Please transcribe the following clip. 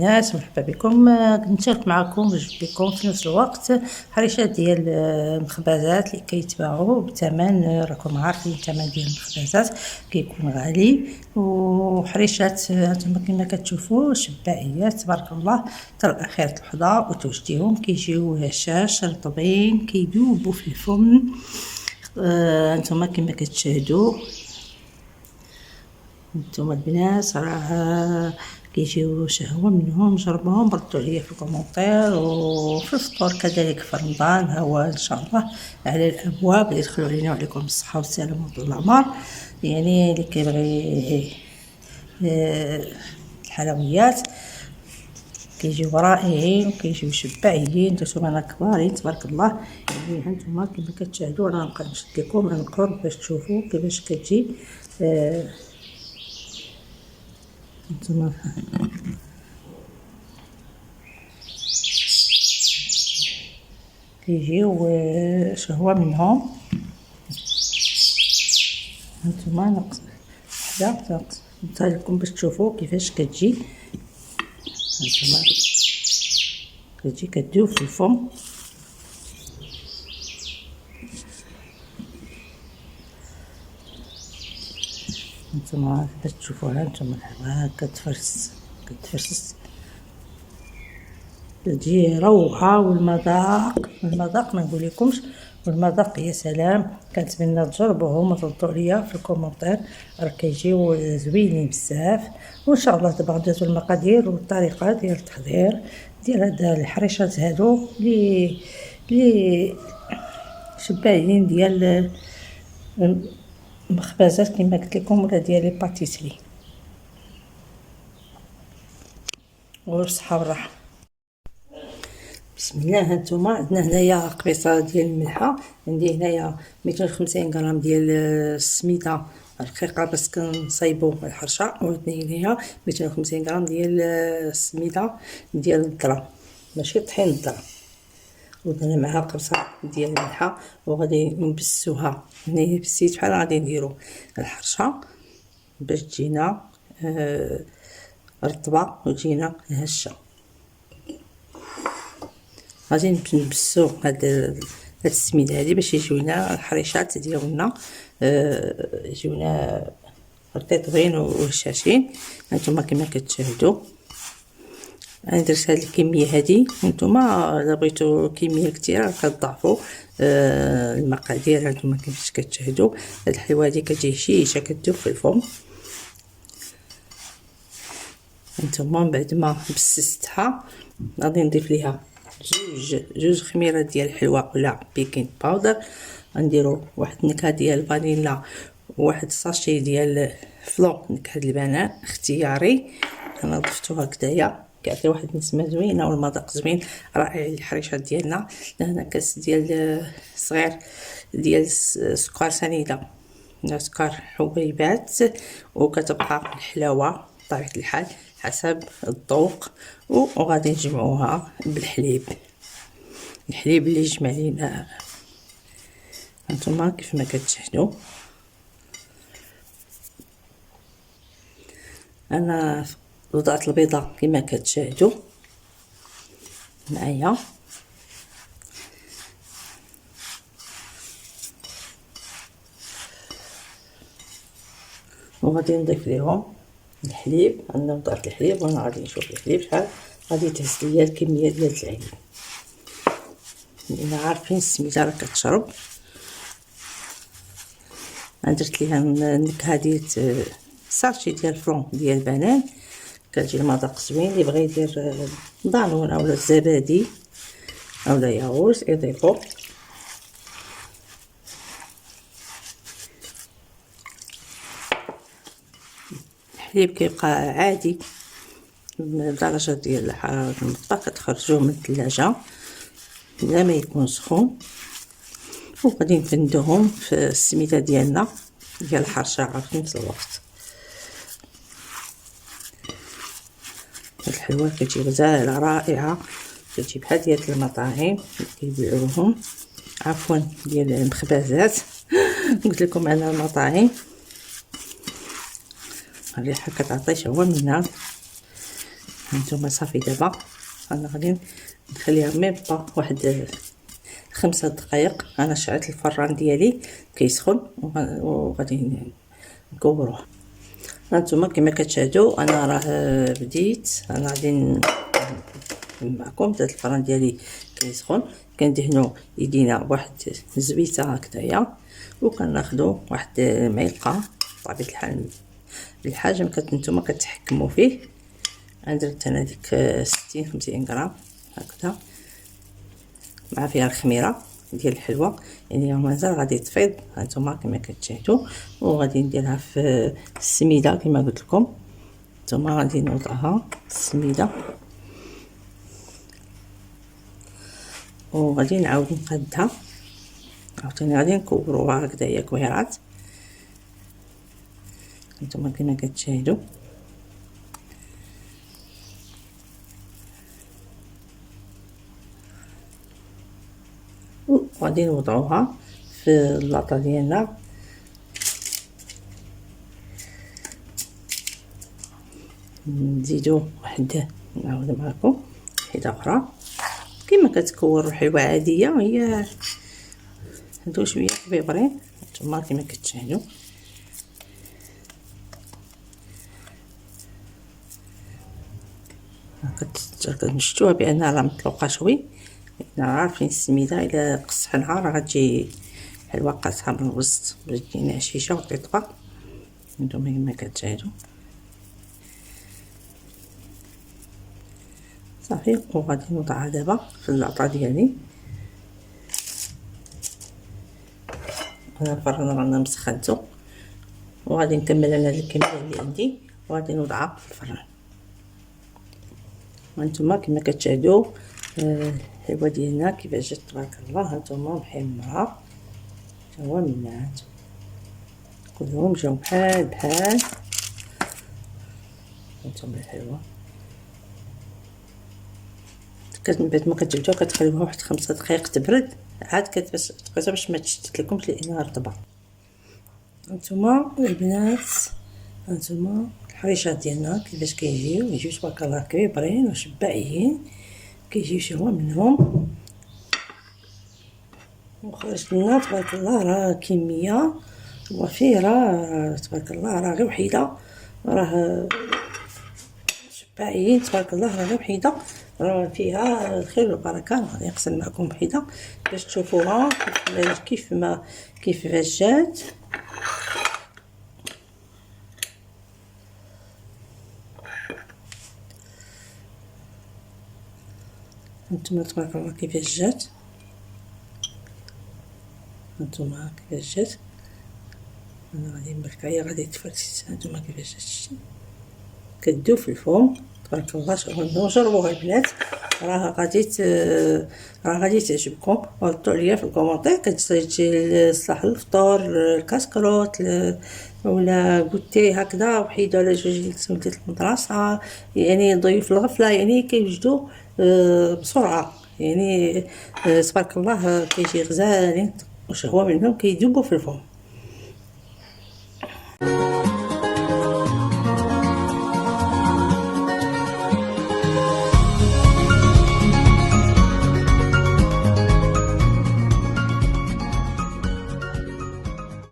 البنات، مرحبا بكم. نشارك معكم باش بكم في نفس الوقت حريشات ديال المخبزات اللي كيتباعوا بثمن، راكم عارفين الثمن ديال المخبزات كيكون غالي، وحريشات هانتوما كما كتشوفوا شبائيات تبارك الله ترى خيرة الحظا، وتوجديهم كيجيو هشاش رطبين كيذوبوا في الفم. هانتوما كما كتشاهدوا نتوما البنات راه كيجيو شهوه منهم، جربوهم ردوا عليا في الكومونتير، وفي الفطور كذلك في رمضان ها هو ان شاء الله على الابواب يدخلوا علينا وعليكم بالصحه والسلامه وطول العمر. يعني اللي كيبغي الحلويات كيجيو رائعين وكيجيو شبعيين، نتوما كبارين تبارك الله. يعني هانتوما كما كتشاهدوا انا نبقى نشد لكم عن قرب باش تشوفوا كيفاش كتجي. هانتوما كيجيو شهوه منهم. هانتوما نقص حدا نقص لكم باش تشوفوا كيفاش كتجي. هانتوما كتجي كدوب في الفم. هانتوما باش تشوفوها هانتوما كتفرس تجي روعه. والمذاق ما نقول لكمش، والمذاق يا سلام. كنتمنى تجربوهم وتردوا عليا في الكومونتير، راه كيجيو زوينين بزاف. وان شاء الله دابا ندوزو المقادير والطريقه ديال التحضير ديال هاد الحريشات هادو لي شباهين ديال المخبزات كما قلت لكم، ولا ديال لي باتيسري. والصحه والراحه. بسم الله. هانتوما عندنا هنايا قبيصه ديال الملحه، عندي هنايا 250 غرام ديال السميده رقيقه باش كنصايبوا الحرشه، وعندنا هنايا 250 غرام ديال السميده ديال الذره ماشي طحين الذره، ودرنا معها قبصه ديال الملحه، وغادي نبسوها. هنايا بسيت بحال غادي نديرو الحرشه باش تجينا رطبه وتجينا هشه. غادي نبسو هاد السميده هادي باش يجيونا الحريشات ديالنا يجيونا رطيبين وهشاشين. هانتوما كما كتشاهدوا انا درت هاد الكميه هادي، نتوما الا بغيتو كميه كثيره كتضاعفوا المقادير. هانتوما كيفاش كتشاهدوا هاد الحلوه هادي كتجي هشيشه كتذوب في الفم. هانتوما بعد ما بسستها غادي نضيف ليها جوج خميرات ديال الحلوى ولا بيكين باودر، غنديروا واحد النكهه ديال الفانيلا وواحد ساشي ديال فلون نكهه البنان اختياري. انا ضفتو هكذايا كيعطي واحد النسمه زوينه والمذاق زوين رائع للحريشات ديالنا. هنا كاس ديال صغير ديال سكر سنيده، سكر حبيبات، وكتبقى الحلاوه بطبيعه الحال حسب الذوق. وغادي نجمعوها بالحليب، الحليب اللي جمع لينا. هانتوما كيف ما كتشاهدوا انا وضعت البيضه كما كتشاهدوا معايا. وغادي نضيف ليهم الحليب. انا وضعت الحليب وانا غادي نشوف الحليب شحال غادي تهز ليا الكميه ديال العين، لان عارفين السميده راه كتشرب. انا درت ليها النكهه ديال ساشي ديال فلون ديال البنان، كتجي المذاق زوين. اللي بغى يدير ضانون اولا الزبادي اولا ياغورت يضيفو. الحليب كيبقى عادي بدرجه ديال حراره المطبخ، كتخرجوه من الثلاجه بلا ما يكون سخون. وغادي نفندوهم في السميده ديالنا ديال الحرشه في نفس الوقت. الحلوه كتجي غزاله رائعه، كتجي بحال ديال المطاعم اللي كيبيعوهم، عفوا ديال المخبزات قلت لكم انا المطاعم. الريحه كتعطي شهوه منها. هانتوما صافي. دابا انا غادي نخليها ميم با واحد 5 دقائق. انا شعلت الفران ديالي كيسخن وغادي نكوروه. هانتوما كما كتشاهدوا انا راه بديت. انا غادي معكم داك الفران ديالي كيسخن. كندهنوا يدينا بواحد الزبيته هكذايا وكناخذوا واحد معلقه بطبيعه الحال بالحجم نتوما كتحكموا فيه. درت انا ديك 60 50 غرام هكذا مع فيها الخميره ديال الحلوه، يعني مازال غادي تفيض هانتوما كما كتشاهدوا. وغادي نديرها في السميده كما قلت لكم. نتوما غادي نوضعها السميده وغادي نعاود نقادها عاوتاني. غادي نكوروها هكذايا كويرات نتوما كما كتشاهدوا. وغادي نوضعوها في اللاطه ديالنا. نزيدو واحد نعاود معكم وحده اخرى كما كتكور الحلوه عاديه. هي هادو شويه كبيبرين نتوما كما كتشاهدوا. كنشتوها بانها راه مطلوقه شوي. عارفين السميده الا قصحناها راه غتجي حلوه قاصحه من الوسط باش تجينا هشيشه وطيطبه. نتوما كما كتشاهدوا صافي. وغادي نوضعها دابا في اللاطه ديالي. انا الفران رانا مسخنتو وغادي نكمل انا الكميه اللي عندي وغادي نوضعها في الفران. وانتم كما كتشاهدوا الحلوه ديالنا كيفاش جات تبارك الله. هانتوما محمره تا هو منات كلهم جاو بحال هانتوما الحلوه. من بعد ما كتبداو كتخليوها واحد 5 دقائق تبرد عاد كتبقى باش ما تشتت لكمش لانها رطبه. هانتوما البنات هانتوما الحريشات ديالنا كيفاش يجيو تبارك الله كبيرين وشبعين. كيجيو هو منهم وخرجت لنا تبارك الله راه كميه وفيره تبارك الله. راه غير وحيده راه شبعين تبارك الله. راه غير وحيده راه فيها الخير والبركه. غادي نقسم معكم وحده باش تشوفوها كيفاش جات. هانتوما تبارك الله كيفاش جات. هانتوما كيفاش جات. انا غادي نبارك عليها غادي تفرسي. هانتوما كيفاش جات كدوب في الفم تبارك الله. جربوها البنات راه غادي تعجبكم. وردوا عليا في الكومونتير كتجي صلاح الفطور الكاسكروط ولا بوتي هكذا وحيده ولا جوج لوليدات المدرسه يعني ضيوف الغفله يعني كيوجدوا بسرعه يعني تبارك الله. كيجي غزالين وشهوه منهم كيذوبوا في الفم.